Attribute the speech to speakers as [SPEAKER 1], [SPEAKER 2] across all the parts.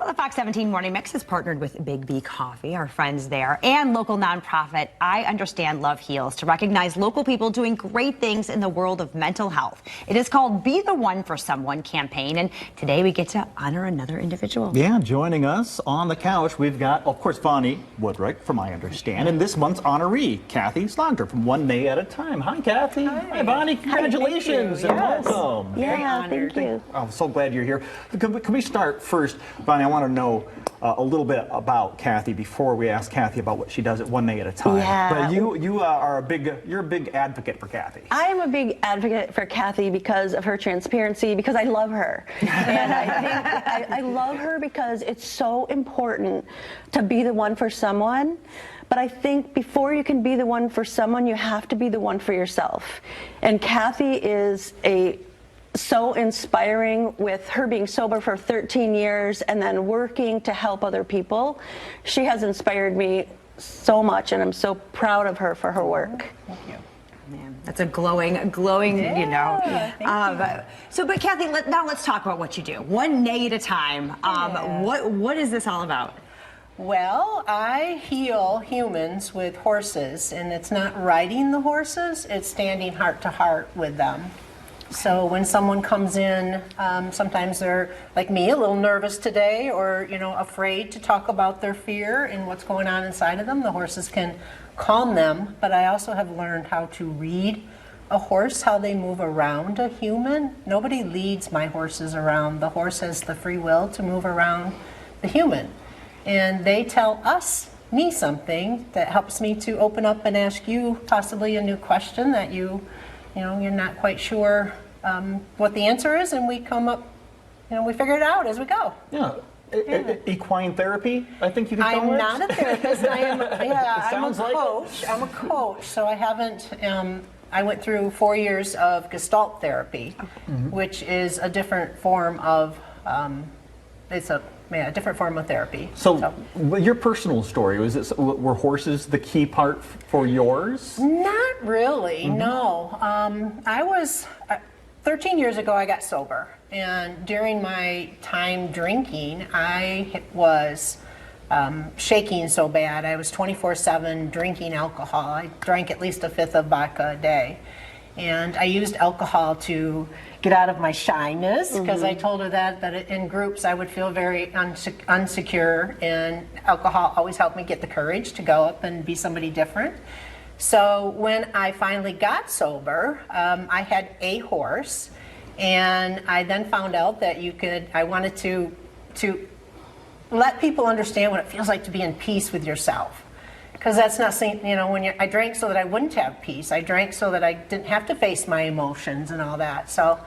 [SPEAKER 1] Well, the Fox 17 Morning Mix has partnered with Big B Coffee, our friends there, and local nonprofit I Understand Love Heals to recognize local people doing great things in the world of mental health. It is called Be the One for Someone campaign, and today we get to honor another individual.
[SPEAKER 2] Yeah, joining us on the couch, we've got, of course, Bonnie Woodrick from I Understand, and this month's honoree, Kathy Slagter from One Day at a Time. Hi, Kathy. Hi, Bonnie. Congratulations and welcome.
[SPEAKER 3] Yeah, thank you.
[SPEAKER 2] I'm so glad you're here. Can we start first, Bonnie? I want to know a little bit about Kathy before we ask Kathy about what she does at One Day at a Time.
[SPEAKER 3] Yeah.
[SPEAKER 2] But you're a big advocate for Kathy.
[SPEAKER 3] I am a big advocate for Kathy because of her transparency, because I love her. And I think I love her because it's so important to be the one for someone. But I think before you can be the one for someone, you have to be the one for yourself. And Kathy is so inspiring, with her being sober for 13 years and then working to help other people. She has inspired me so much, and I'm so proud of her for her work.
[SPEAKER 1] Thank you. Man, that's a glowing,
[SPEAKER 3] Yeah,
[SPEAKER 1] you know.
[SPEAKER 3] Thank you.
[SPEAKER 1] But Kathy, now let's talk about what you do. One day at a time.
[SPEAKER 4] Yeah.
[SPEAKER 1] What is this all about?
[SPEAKER 4] Well, I heal humans with horses, and it's not riding the horses, it's standing heart to heart with them. So when someone comes in, sometimes they're, like me, a little nervous today, or afraid to talk about their fear and what's going on inside of them. The horses can calm them, but I also have learned how to read a horse, how they move around a human. Nobody leads my horses around. The horse has the free will to move around the human. And they tell me something that helps me to open up and ask you possibly a new question that you're not quite sure what the answer is, and we come up, we figure it out as we go.
[SPEAKER 2] Yeah. Equine therapy, I think you can call it.
[SPEAKER 4] I'm not a therapist. I'm a coach.
[SPEAKER 2] Like
[SPEAKER 4] I'm a coach, so I haven't. I went through 4 years of Gestalt therapy, which is a different form of. A different form of therapy.
[SPEAKER 2] So your personal story, were horses the key part for yours?
[SPEAKER 4] Not really, no. I was 13 years ago. I got sober, and during my time drinking, I was shaking so bad. I was 24/7 drinking alcohol. I drank at least a fifth of vodka a day. And I used alcohol to get out of my shyness, because I told her that in groups I would feel very unsecure, and alcohol always helped me get the courage to go up and be somebody different. So when I finally got sober, I had a horse, and I then found out that I wanted to let people understand what it feels like to be in peace with yourself. Because that's not saying, I drank so that I wouldn't have peace. I drank so that I didn't have to face my emotions and all that. So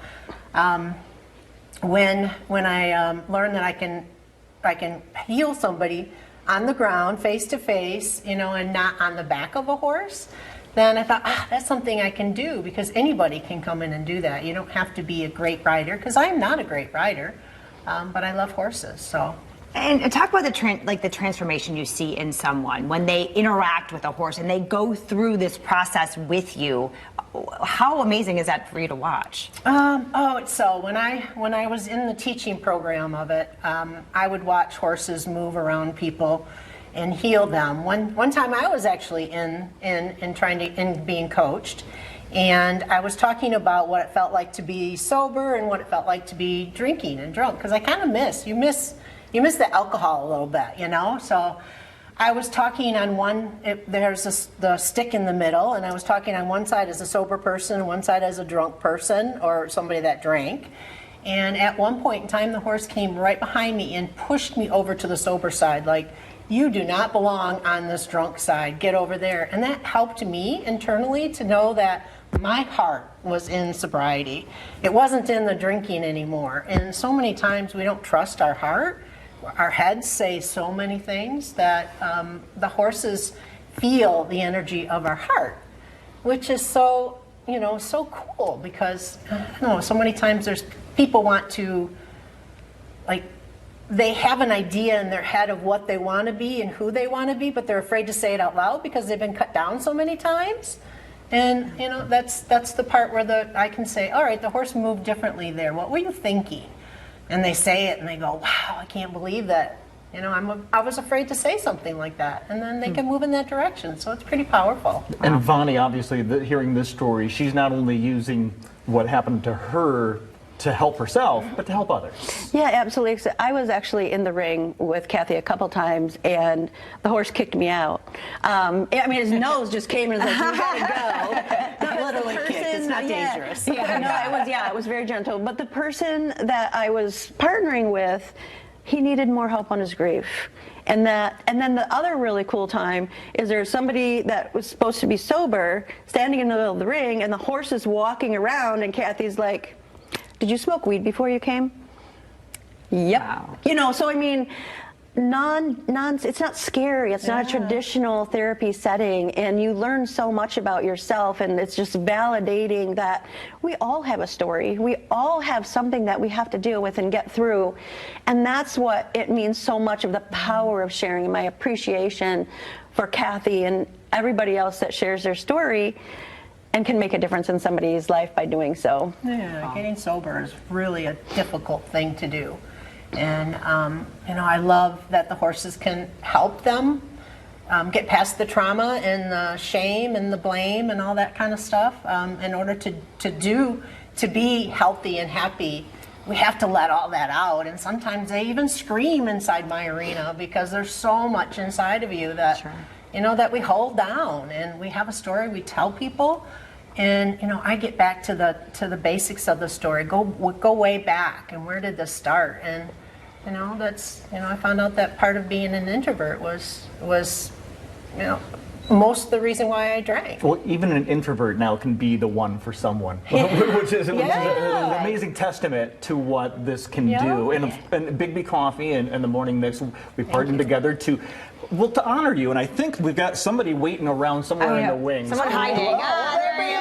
[SPEAKER 4] when I learned that I can heal somebody on the ground, face to face, and not on the back of a horse, then I thought, that's something I can do, because anybody can come in and do that. You don't have to be a great rider, because I'm not a great rider, but I love horses, so.
[SPEAKER 1] And talk about the transformation you see in someone when they interact with a horse and they go through this process with you. How amazing is that for you to watch?
[SPEAKER 4] So when I was in the teaching program of it, I would watch horses move around people and heal them. One time I was actually in being coached, and I was talking about what it felt like to be sober and what it felt like to be drinking and drunk, because I kind of you miss the alcohol a little bit, So I was talking on there's the stick in the middle, and I was talking on one side as a sober person, one side as a drunk person, or somebody that drank. And at one point in time, the horse came right behind me and pushed me over to the sober side, like, you do not belong on this drunk side, get over there. And that helped me internally to know that my heart was in sobriety. It wasn't in the drinking anymore. And so many times we don't trust our heart. Our heads say so many things that the horses feel the energy of our heart, which is so cool, because so many times there's people want to, they have an idea in their head of what they want to be and who they want to be, but they're afraid to say it out loud because they've been cut down so many times. And that's the part where I can say, all right, the horse moved differently there. What were you thinking? and they say it and they go, wow, I can't believe that. You know, I was afraid to say something like that, and then they can move in that direction. So it's pretty powerful.
[SPEAKER 2] And Vonnie, obviously, hearing this story, she's not only using what happened to her to help herself, but to help others.
[SPEAKER 3] Yeah, absolutely. I was actually in the ring with Kathy a couple times, and the horse kicked me out. I mean, his nose just came and was like, "You gotta go."
[SPEAKER 4] Not literally kicked. It's not dangerous.
[SPEAKER 3] Yeah, no, it was very gentle. But the person that I was partnering with, he needed more help on his grief. And then the other really cool time is there's somebody that was supposed to be sober standing in the middle of the ring, and the horse is walking around, and Kathy's like, "Did you smoke weed before you came?" Yep.
[SPEAKER 1] Wow.
[SPEAKER 3] You know, so I mean, it's not scary. It's not a traditional therapy setting, and you learn so much about yourself, and it's just validating that we all have a story. We all have something that we have to deal with and get through, and that's what it means so much of the power of sharing, and my appreciation for Kathy and everybody else that shares their story and can make a difference in somebody's life by doing so.
[SPEAKER 4] Yeah, getting sober is really a difficult thing to do. And, you know, I love that the horses can help them get past the trauma and the shame and the blame and all that kind of stuff. In order to be healthy and happy, we have to let all that out. And sometimes they even scream inside my arena because there's so much inside of you that, you know, that we hold down, and we have a story we tell people. And, you know, I get back to the basics of the story, go way back, and where did this start? And, you know, I found out that part of being an introvert was, you know, most of the reason why I drank.
[SPEAKER 2] Well, even an introvert now can be the one for someone, which is an amazing testament to what this can do. And Big B Coffee and the Morning Mix, we partnered together to honor you. And I think we've got somebody waiting around somewhere in the wings.
[SPEAKER 1] Someone hiding. There he is.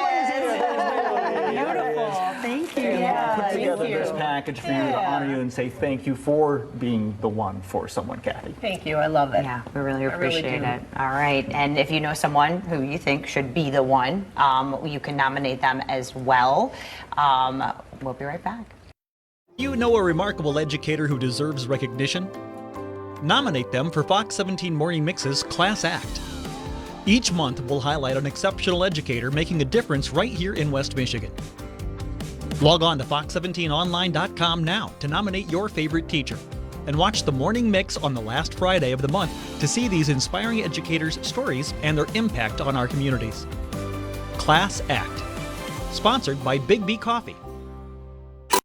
[SPEAKER 3] Beautiful. Thank you.
[SPEAKER 2] Put together this package for you to honor you and say thank you for being the one for someone, Kathy.
[SPEAKER 4] Thank you. I love it.
[SPEAKER 1] Yeah, we really appreciate
[SPEAKER 4] do.
[SPEAKER 1] it. All right. And if you know someone who you think should be the one, you can nominate them as well. We'll be right back.
[SPEAKER 5] You know a remarkable educator who deserves recognition? Nominate them for Fox 17 Morning Mix's Class Act. Each month, we'll highlight an exceptional educator making a difference right here in West Michigan. Log on to fox17online.com now to nominate your favorite teacher, and watch the Morning Mix on the last Friday of the month to see these inspiring educators' stories and their impact on our communities. Class Act. Sponsored by Big B Coffee.